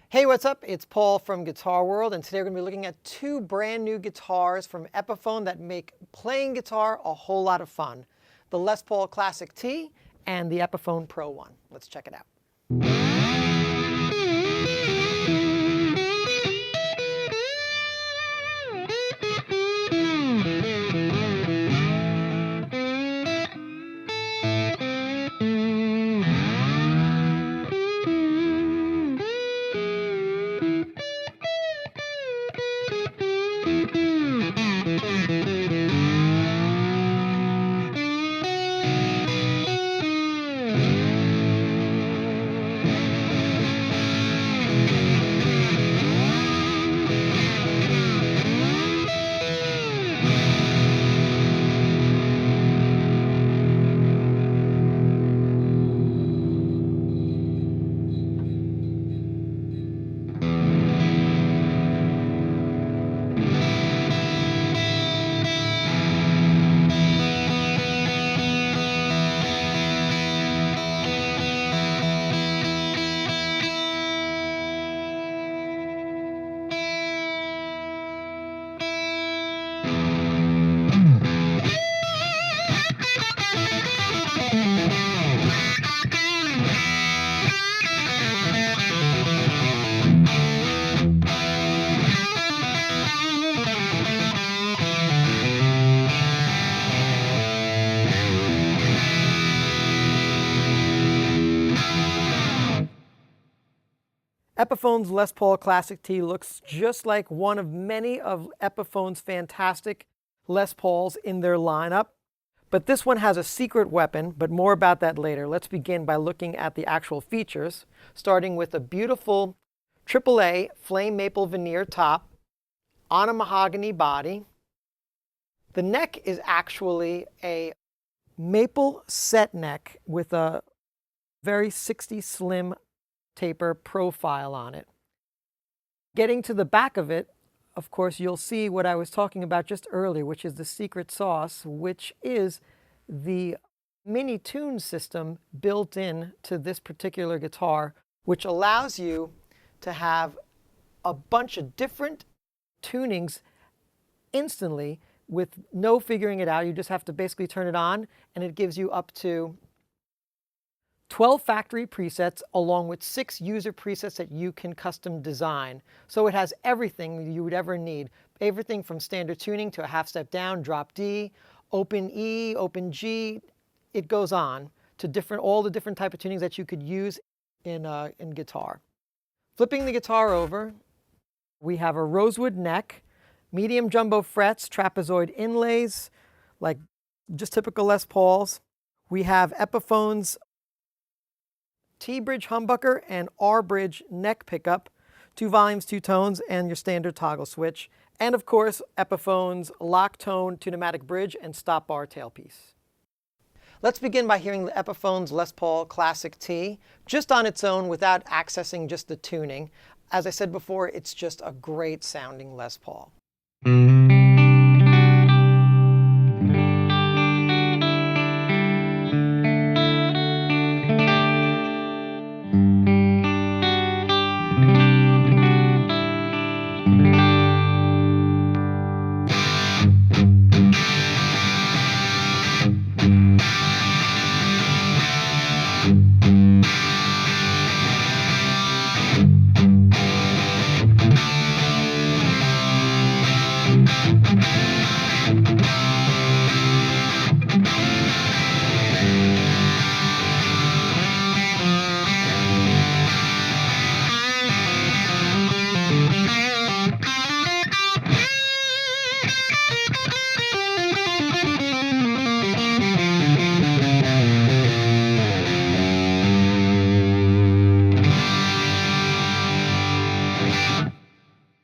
Hey, what's up? It's Paul from Guitar World, and today we're going to be looking at two brand new guitars from Epiphone that make playing guitar a whole lot of fun. The Les Paul Classic-T and the Epiphone Pro-1. Let's check it out. Epiphone's Les Paul Classic-T looks just like one of many of Epiphone's fantastic Les Pauls in their lineup. But this one has a secret weapon, but more about that later. Let's begin by looking at the actual features, starting with a beautiful AAA flame maple veneer top on a mahogany body. The neck is actually a maple set neck with a very 60 slim taper profile on it. Getting to the back of it, of course, you'll see what I was talking about just earlier, which is the secret sauce, which is the Min-ETune system built in to this particular guitar, which allows you to have a bunch of different tunings instantly with no figuring it out. You just have to basically turn it on, and it gives you up to 12 factory presets along with 6 user presets that you can custom design. So it has everything you would ever need. Everything from standard tuning to a half step down, drop D, open E, open G. It goes on to all the different type of tunings that you could use in guitar. Flipping the guitar over, we have a rosewood neck, medium jumbo frets, trapezoid inlays, like just typical Les Pauls. We have Epiphone's T-bridge humbucker and R-bridge neck pickup, 2 volumes, 2 tones, and your standard toggle switch. And of course, Epiphone's lock tone tunematic bridge and stop bar tailpiece. Let's begin by hearing the Epiphone's Les Paul Classic-T just on its own without accessing just the tuning. As I said before, it's just a great sounding Les Paul.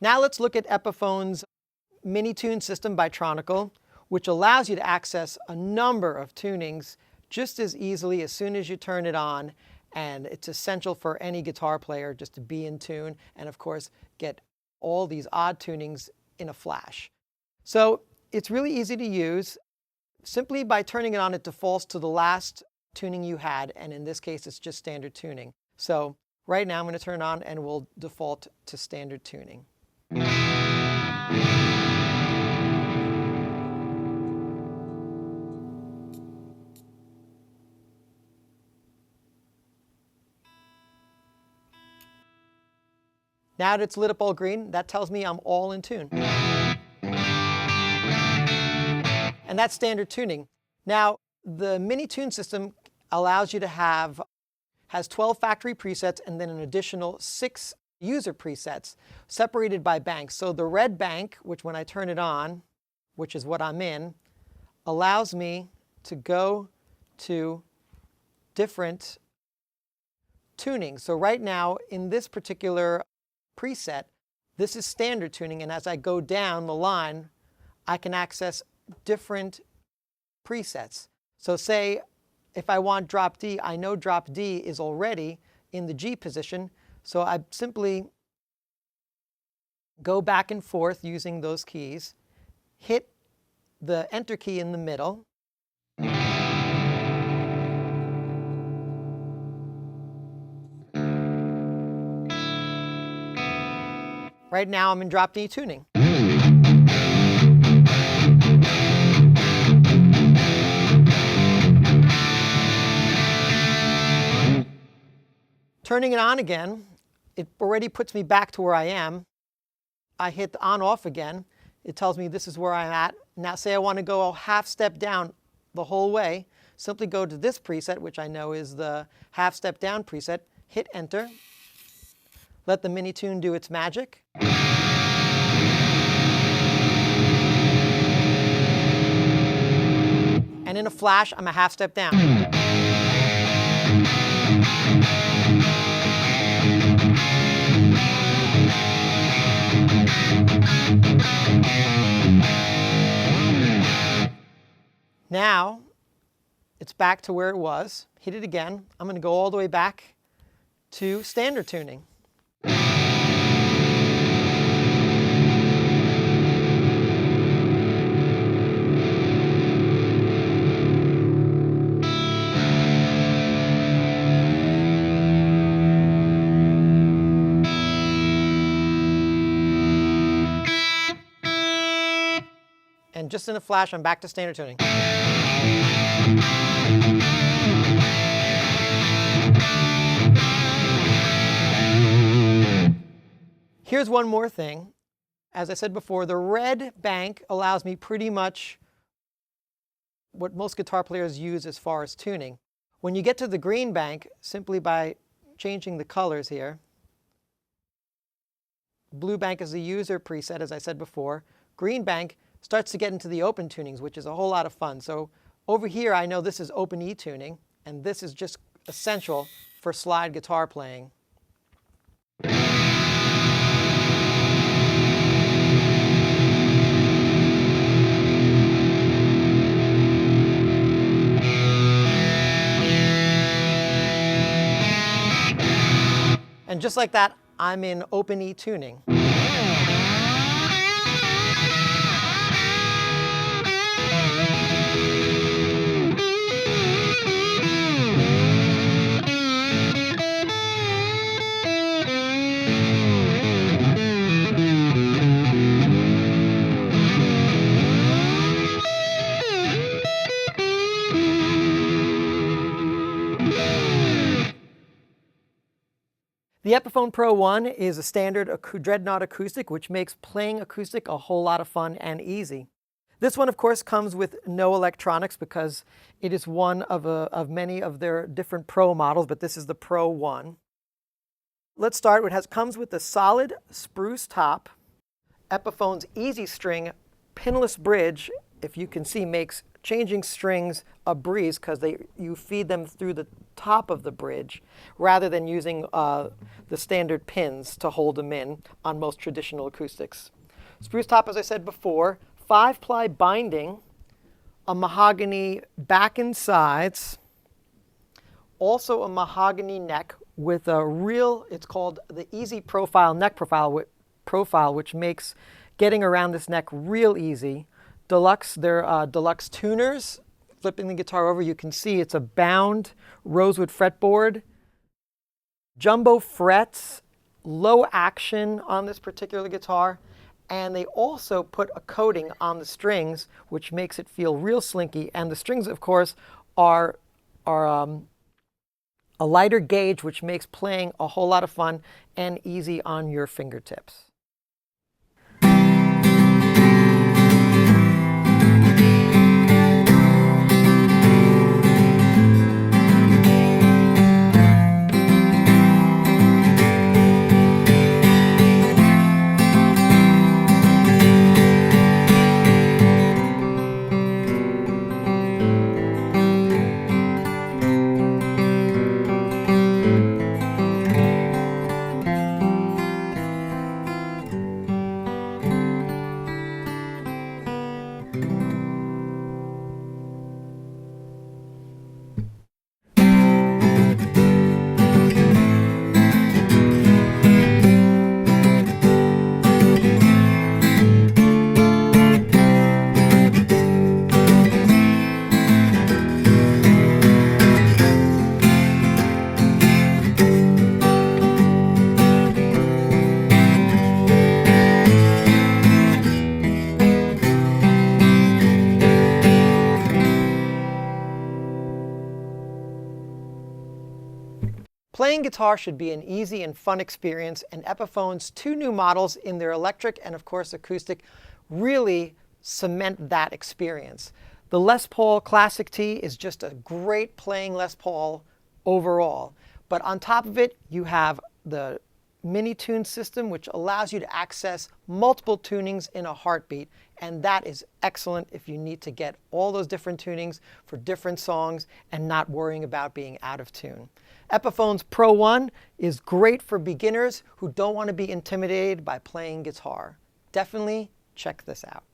Now let's look at Epiphone's Min-ETune system by Tronicle, which allows you to access a number of tunings just as easily as soon as you turn it on. And it's essential for any guitar player just to be in tune and, of course, get all these odd tunings in a flash. So it's really easy to use. Simply by turning it on, it defaults to the last tuning you had, and in this case, it's just standard tuning. So Right now I'm going to turn it on and we'll default to standard tuning. Now that it's lit up all green, that tells me I'm all in tune. And that's standard tuning. Now, the Min-ETune system allows you to has 12 factory presets and then an additional 6 user presets separated by banks. So the red bank, which when I turn it on, which is what I'm in, allows me to go to different tuning. So right now in this particular preset, this is standard tuning, and as I go down the line, I can access different presets. So say if I want drop D, I know drop D is already in the G position, so I simply go back and forth using those keys, hit the enter key in the middle, right now I'm in drop D tuning. Turning it on again, it already puts me back to where I am. I hit the on-off again. It tells me this is where I'm at. Now say I want to go a half step down the whole way. Simply go to this preset, which I know is the half step down preset. Hit enter. Let the Min-ETune do its magic. And in a flash, I'm a half step down. Now, it's back to where it was. Hit it again. I'm going to go all the way back to standard tuning. And just in a flash, I'm back to standard tuning. Here's one more thing. As I said before, the red bank allows me pretty much what most guitar players use as far as tuning. When you get to the green bank, simply by changing the colors here, blue bank is the user preset, as I said before. Green bank starts to get into the open tunings, which is a whole lot of fun. So over here, I know this is open E tuning, and this is just essential for slide guitar playing. And just like that, I'm in open E tuning. The Epiphone Pro-1 is a standard Dreadnought acoustic, which makes playing acoustic a whole lot of fun and easy. This one, of course, comes with no electronics because it is one of many of their different Pro models, but this is the Pro-1. Let's start. It comes with the solid spruce top. Epiphone's Easy String pinless bridge, if you can see, makes changing strings a breeze because you feed them through the top of the bridge rather than using the standard pins to hold them in on most traditional acoustics. Spruce top, as I said before, 5-ply binding, a mahogany back and sides, also a mahogany neck with a real, it's called the Easy Profile neck profile, which makes getting around this neck real easy. Deluxe, they're deluxe tuners. Flipping the guitar over, you can see it's a bound rosewood fretboard. jumbo frets, low action on this particular guitar, and they also put a coating on the strings, which makes it feel real slinky. And the strings, of course, are a lighter gauge, which makes playing a whole lot of fun and easy on your fingertips. Playing guitar should be an easy and fun experience, and Epiphone's 2 new models in their electric and of course acoustic really cement that experience. The Les Paul Classic-T is just a great playing Les Paul overall, but on top of it you have the Min-ETune system, which allows you to access multiple tunings in a heartbeat, and that is excellent if you need to get all those different tunings for different songs and not worrying about being out of tune. Epiphone's PRO-1 is great for beginners who don't want to be intimidated by playing guitar. Definitely check this out.